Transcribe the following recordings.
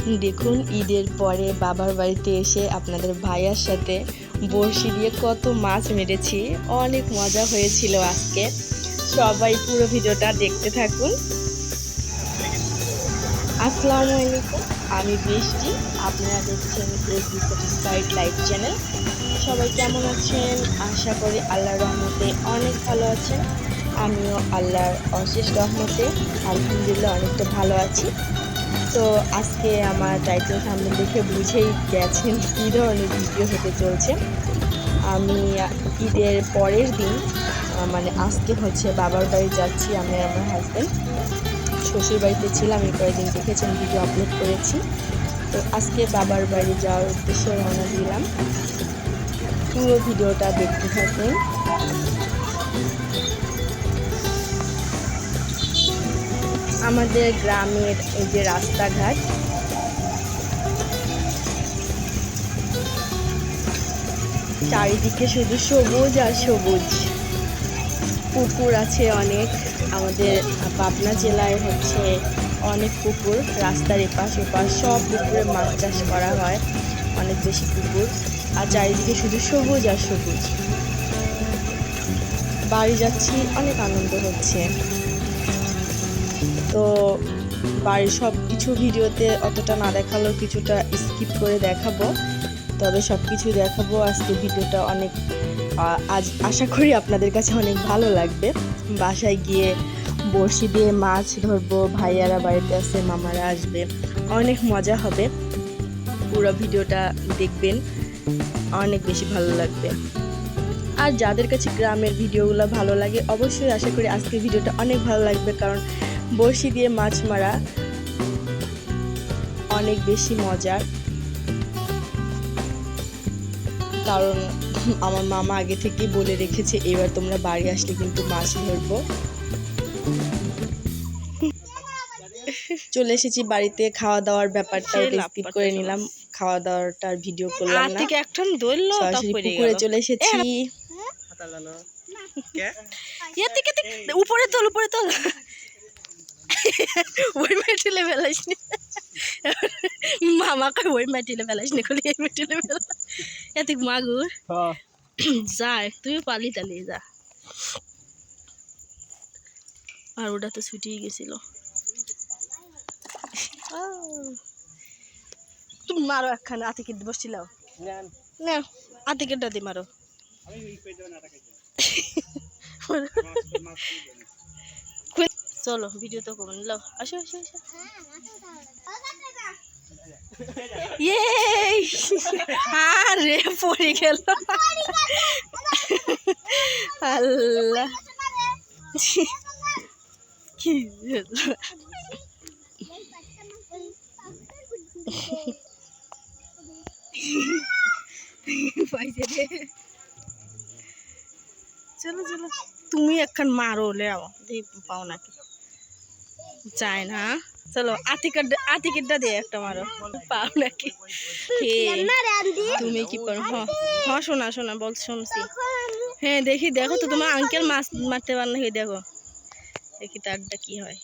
দেখুন ঈদের পরে বাবার বাড়িতে এসে আপনাদের ভাইয়ার সাথে বড়শি দিয়ে কত মাছ মেরেছি। অনেক মজা হয়েছিল আজকে। সবাই পুরো ভিডিওটা দেখতে থাকুন। আসসালামু আলাইকুম, আমি বৃষ্টি, আপনারা দেখছেন এসবি স্যাটিসফাইড লাইফ চ্যানেল। সবাই কেমন আছেন? আশা করি আল্লাহর রহমতে অনেক ভালো আছেন। আমিও আল্লাহর অশেষ রহমতে আলহামদুলিল্লাহ অনেকটা ভালো আছি। তো আজকে আমার টাইটেল সামনে দেখে বুঝেই গেছেন কী ধরনের ভিডিও হতে চলছে। আমি ঈদের পরের দিন মানে আজকে হচ্ছে বাবার বাড়ি যাচ্ছি। আমি আর আমার হাজব্যান্ড শ্বশুর বাড়িতে ছিলাম, এই কয়েকদিন দেখেছেন ভিডিও আপলোড করেছি। তো আজকে বাবার বাড়ি যাওয়ার উদ্দেশ্যে রওনা দিলাম। পুরো ভিডিওটা দেখতে থাকুন। আমাদের গ্রামের এই যে রাস্তাঘাট, চারিদিকে শুধু সবুজ আর সবুজ। পুকুর আছে অনেক। আমাদের পাবনা জেলায় হচ্ছে অনেক পুকুর, রাস্তার এপাশ ওপাশ সব পুকুরে মাছ চাষ করা হয়, অনেক বেশি পুকুর। আর চারিদিকে শুধু সবুজ আর সবুজ। বাড়ি যাচ্ছি, অনেক আনন্দ হচ্ছে। তো বাড়ির সব কিছু ভিডিওতে অতটা না দেখালেও কিছুটা স্কিপ করে দেখাবো, তবে সব কিছু দেখাবো। আজকে ভিডিওটা অনেক আজ আশা করি আপনাদের কাছে অনেক ভালো লাগবে। বাসায় গিয়ে বড়শি দিয়ে মাছ ধরবো, ভাইয়ারা বাড়িতে আসে, মামারা আসবে, অনেক মজা হবে। পুরো ভিডিওটা দেখবেন, অনেক বেশি ভালো লাগবে। আর যাদের কাছে গ্রামের ভিডিওগুলো ভালো লাগে অবশ্যই আশা করি আজকের ভিডিওটা অনেক ভালো লাগবে, কারণ বড়শি দিয়ে মাছ মারা অনেক বেশি মজার। কারণ আমার মামা আগে থেকেই বলে রেখেছে এবার তোমরা বাড়ি আসলে কিন্তু মাছ ধরবো। চলে এসেছি বাড়িতে, খাওয়া দাওয়ার ব্যাপারটা স্কিপ করে নিলাম, খাওয়া দাওয়াটার ভিডিও করলাম না। সরাসরি পুকুরে চলে এসেছি। উপরে তোল, উপরে তোল, ওই মেটিলে ফেলাইস নি মামা কয়, ওই মেটিলে ফেলাইস নি, এই মেটিলে ফেলা এত মাগুর যায়। তুই পালি টালিয়ে যা। আর ওটা তো ছুটিয়ে গেছিল। তুমি মারো একখানে, আতিকেট বসছিল না, আতিকেটটা দি মারো। চলো ভিডিও তো কমে নিল, আসো আসো আসো। আরে পড়ে গেল, আল্লাহ কি চলো চলো, তুমি একখান মারো, লেও পাও নাকি চায় না। চলো আতিকেটটা দিয়ে একটা মারো, পাও নাকি? তুমি কি করো? হ্যাঁ শোনা শোনা বল, শুনছি। হ্যাঁ দেখি, দেখো তো তোমার আঙ্কেল মাছ মারতে পার নাকি, দেখো দেখি তারটা কি হয়।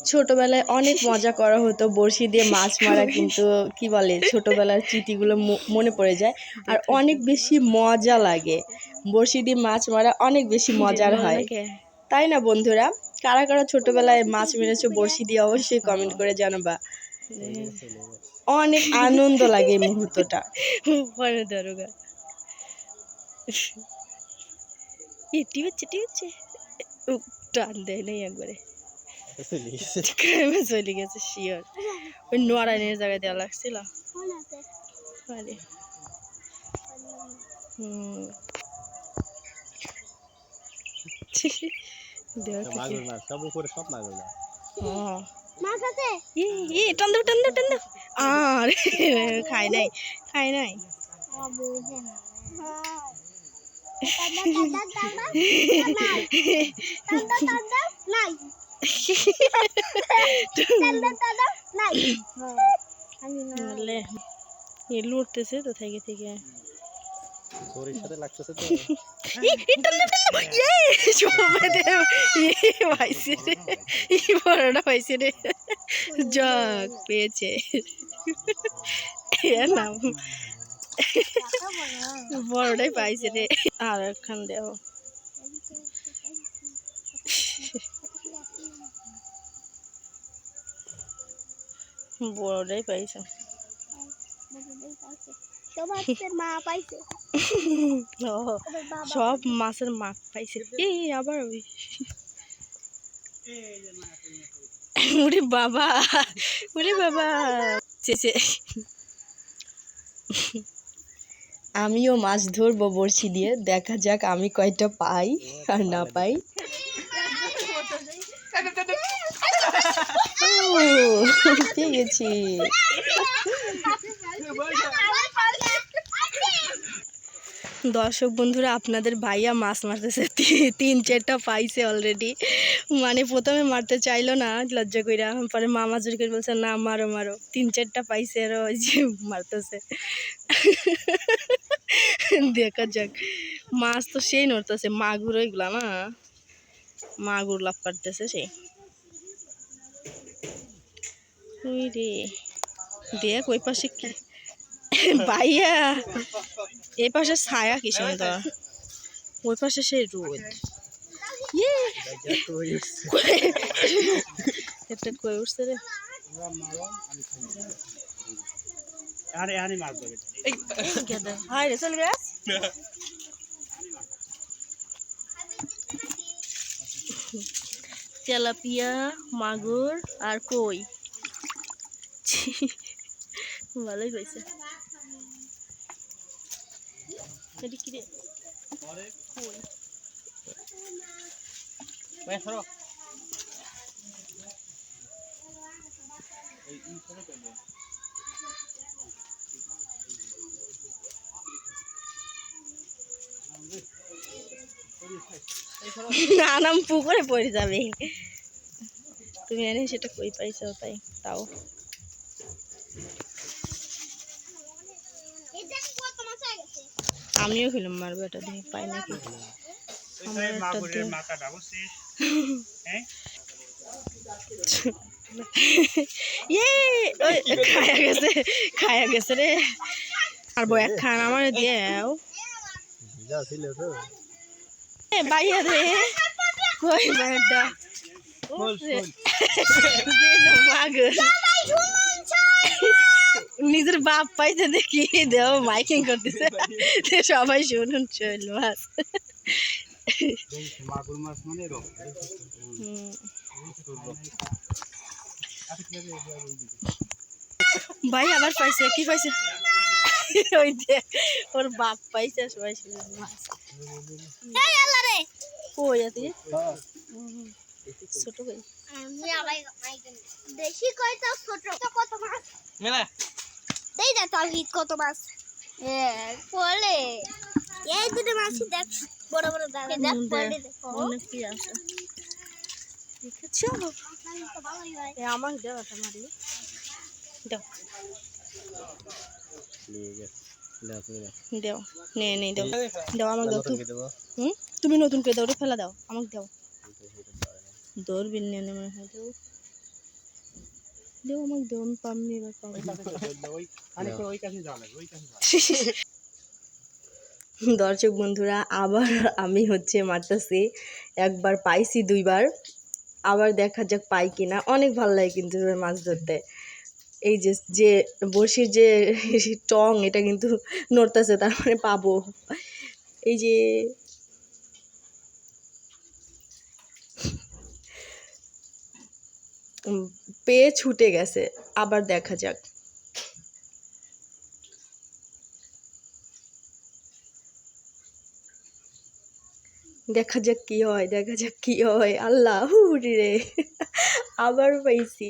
ছোটবেলায় অনেক মজা করা হতো বড়শি দিয়ে মাছ মারা, কিন্তু কি বলে ছোটবেলার স্মৃতিগুলো মনে পড়ে যায়। আর অনেক বেশি মজা লাগে, বড়শি দিয়ে মাছ মারা অনেক বেশি মজার হয়, তাই না বন্ধুরা? কারা কারা ছোটবেলায় মাছ মেরেছো বড়শি দিয়ে অবশ্যই কমেন্ট করে জানাবা। অনেক আনন্দ লাগে এই মুহূর্তটা। টান দেয় নাই একবারে, চলে গেছে শিওর। ওই নড়াইনের জায়গায় দেওয়া লাগছিল। আর খাই নাই, খাই নাই। লড়তেছে তো থেকে থেকে, পাইছে রে। যাক পেয়েছে নাম বড়টাই পাইছে রে। আর একখান দেও বড়টাই পাইছে। সব মাছের মাছ পাইছে। এই আবার ওরে বাবা, ওরে বাবা। আমিও মাছ ধরবো বড়শি দিয়ে, দেখা যাক আমি কয়টা পাই আর না পাই। পেয়ে গেছি। দর্শক বন্ধুরা, আপনাদের ভাইয়া মাছ মারতেছে, 3-4টা পাইছে অলরেডি। মানে প্রথমে মারতে চাইলো না, লজ্জা কইরা, পরে মামা জোর করে বলছে না মারো মারো। 3-4টা পাইছে আর ওই যে মারতেছে। দেখা যাক। মাছ তো সেই নড়তেছে, মাগুর ওইগুলা না, মাগুর লাভ কাটতেছে সেই। ওই রে দেখ ওই পাশে কি ভাইয়া, এই পাশে ছায়া কি সুন্দর, ওই পাশে সেই রোদ। একটা কই উঠছে রে। হাই রে চলে গেছ। তেলাপিয়া, মাগুর আর কই। ভালোই হয়েছে। এটা কি রে? কই। না নাম পুকুরে পড়ে যাবে। তুমি এনে সেটা কই পাইছো তাই তাও। আমিও খেলাম মারবো, এটা দিয়ে পাই নাকি। খায়া গেছে, খায়া গেছে রে। আর বই একখান আমার দিয়েও বাইয়া রে। কই বাইরটা নিজের বাপ পাইতে দেখি দেও মাইকিং করতেছে, সবাই শুনুন। চল মাছ, মাগুর মাছ মানে ভাই আবার পাইছে। কি পাইছে? ওই যে ওর বাপ পাইছে, সবাই শুনুন মাছ। কই আছে ছোট কই? দেশি কয়টা ছোট কত মাছ মেলা দেই না তো হিট কত মাছ বলে এই দুটো মাছ দেখ বড় বড় দাঁড়া দেখ পড়ে দেখো অনেক কি আছে দেখেছো। এই আমার দাও, এটা মারি দাও, দাও নে নে দাও, দাও আমাকে দাও। তুমি নতুন করে দাও, ফেলা দাও, আমাকে দাও। দৌড় বিল নিয়ে মনে হয়। দাও দাও আমাকে দাও, আমি পামনি এবার পাবো। দর্শক বন্ধুরা, আবার আমি হচ্ছে মারতেছি। একবার পাইছি, 2বার। আবার দেখা যাক পাই কিনা। অনেক ভালো লাগে কিন্তু মাছ ধরতে। এই যে যে বড়শির যে টং, এটা কিন্তু নড়তেছে, তার মানে পাবো। এই যে পেয়ে ছুটে গেছে, আবার দেখা যাক। দেখা যাক কি হয়, দেখা যাক কি হয়। আল্লাহ রে, আবার পাইছি,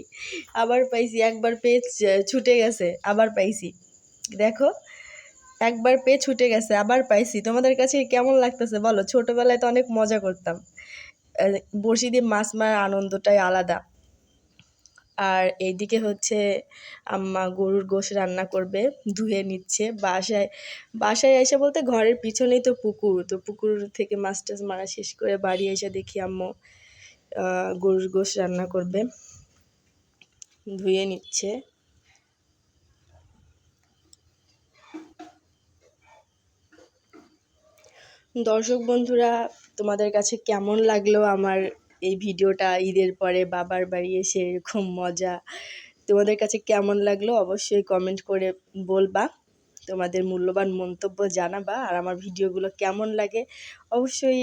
আবার পাইছি। একবার পেয়ে ছুটে গেছে, আবার পাইছি। দেখো, একবার পেয়ে ছুটে গেছে, আবার পাইছি। তোমাদের কাছে কেমন লাগতেছে বলো? ছোটবেলায় তো অনেক মজা করতাম। বড়শি দিয়ে মাছ মারার আনন্দটাই আলাদা। আর এইদিকে হচ্ছে আম্মা গরুর গোশ রান্না করবে, ধুয়ে নিচ্ছে। বাসায় এসে বলতে ঘরের পিছনেই তো পুকুর, তো পুকুর থেকে মাছ টাছ মারা শেষ করে বাড়ি এসে দেখি আম্মু গরুর গোশ রান্না করবে। ধুয়ে নিচ্ছে। দর্শক বন্ধুরা, তোমাদের কাছে কেমন লাগলো আমার এই ভিডিওটা? ঈদের পরে বাবার বাড়ি এসে এরকম মজা তোমাদের কাছে কেমন লাগলো অবশ্যই কমেন্ট করে বলবা, তোমাদের মূল্যবান মন্তব্য জানাবা। আর আমার ভিডিওগুলো কেমন লাগে অবশ্যই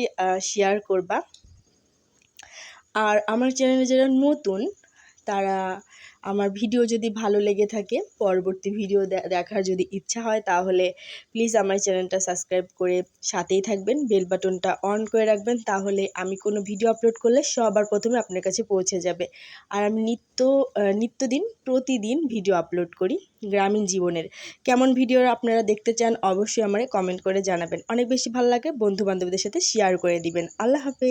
শেয়ার করবা। আর আমার চ্যানেলে যারা নতুন, তারা আমার ভিডিও যদি ভালো লেগে থাকে, পরবর্তী ভিডিও দেখার যদি ইচ্ছা হয়, তাহলে প্লিজ আমার চ্যানেলটা সাবস্ক্রাইব করে সাথেই থাকবেন, বেল বাটনটা অন করে রাখবেন, তাহলে আমি কোনো ভিডিও আপলোড করলে সবার প্রথমে আপনার কাছে পৌঁছে যাবে। আর আমি নিত্যদিন প্রতিদিন ভিডিও আপলোড করি গ্রামীণ জীবনের। কেমন ভিডিও আপনারা দেখতে চান অবশ্যই আমারে কমেন্ট করে জানাবেন। অনেক বেশি ভালো লাগে বন্ধু বান্ধবদের সাথে শেয়ার করে দিবেন। আল্লাহ হাফেজ।